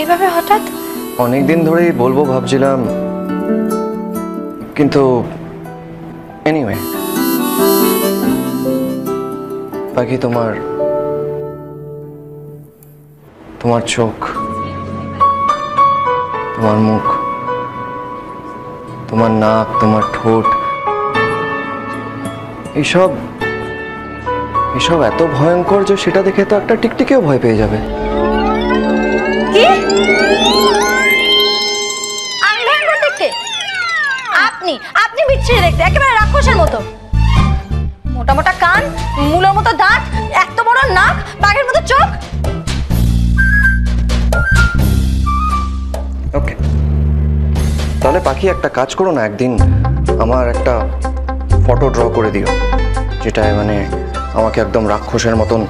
এভাবে হঠাৎ? অনেকদিন ধরেই বলবো ভাবছিলাম, কিন্তু এনিওয়ে, বাকি তোমার চোখ, তোমার মুখ, তোমার নাক, তোমার ঠোঁট, এসব এত ভয়ঙ্কর যে সেটা দেখে তো একটা টিকটিকেও ভয় পেয়ে যাবে। কি? আমি ভয়ঙ্কর দেখতে? আপনি বিচ্ছিরি দেখতে, একেবারে রাক্ষসের মতো। মোটা মোটা কান, মূলের মতো দাঁত, এত বড় নাক, বাঘের মতো চোখ। ওকে, তাহলে পাখি একটা কাজ করো না, একদিন আমার একটা ফটো ড্র করে দিও, যেটা মানে আমাকে একদম রাক্ষসের মতন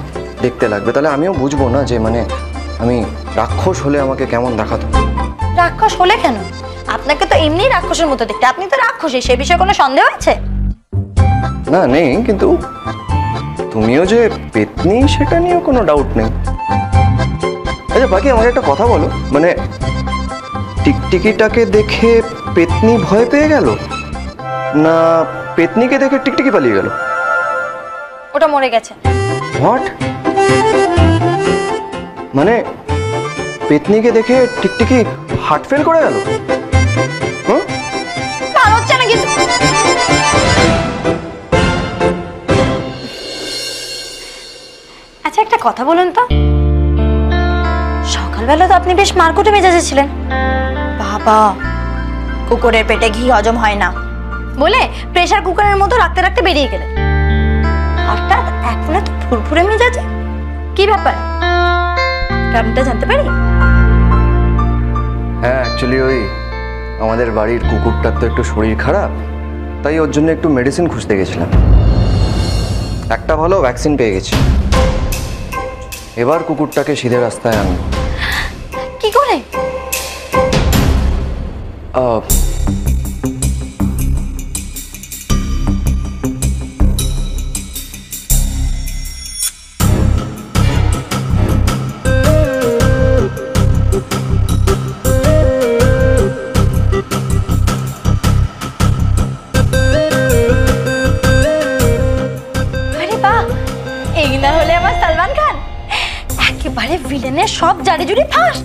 দেখতে লাগবে। তাহলে আমিও বুঝবো না যে মানে আমি রাক্ষস হলে আমাকে কেমন দেখাতো। রাক্ষস হলে কেন? আপনাকে তো এমনি রাক্ষসের মতো দেখতে, আপনি তো রাক্ষসী, সে বিষয়ে কোনো সন্দেহ আছে? না, নেই, কিন্তু তুমিও যে পেতনি সেটা নিয়েও কোনো ডাউট নেই। আচ্ছা বাকি আমাকে একটা কথা বলো, মানে টিকটিকিটাকে দেখে পেতনি ভয় পেয়ে গেল, না পেতনিকে দেখে টিকটিকি পালিয়ে গেল? ওটা মরে গেছে। হোয়াট? মানে পেতনিকে দেখে টিকটিকি হার্ট ফেল করে গেল? ভালো হচ্ছে না কিন্তু। আচ্ছা একটা কথা বলুন তো, সকালবেলা তো আপনি বেশ মারকুটে মেজাজে ছিলেন। বাবা, কুকুরের পেটে ঘি হজম হয় না বলে প্রেসার কুকারের মতো রাখতে রাখতে বেরিয়ে গেলেন। হঠাৎ এখন এত ফুরফুরে মেজাজে, কি ব্যাপার? কারণটা জানতে পারি? হ্যাঁ, অ্যাকচুয়ালি ওই আমাদের বাড়ির কুকুরটার তো একটু শরীর খারাপ, তাই ওর জন্য একটু মেডিসিন খুঁজতে গেছিলাম। একটা ভালো ভ্যাকসিন পেয়ে গেছি, এবার কুকুরটাকে সিধে রাস্তায় আনবো। কি করে? ভিলেনের সব জারি জুড়ি ফাঁস।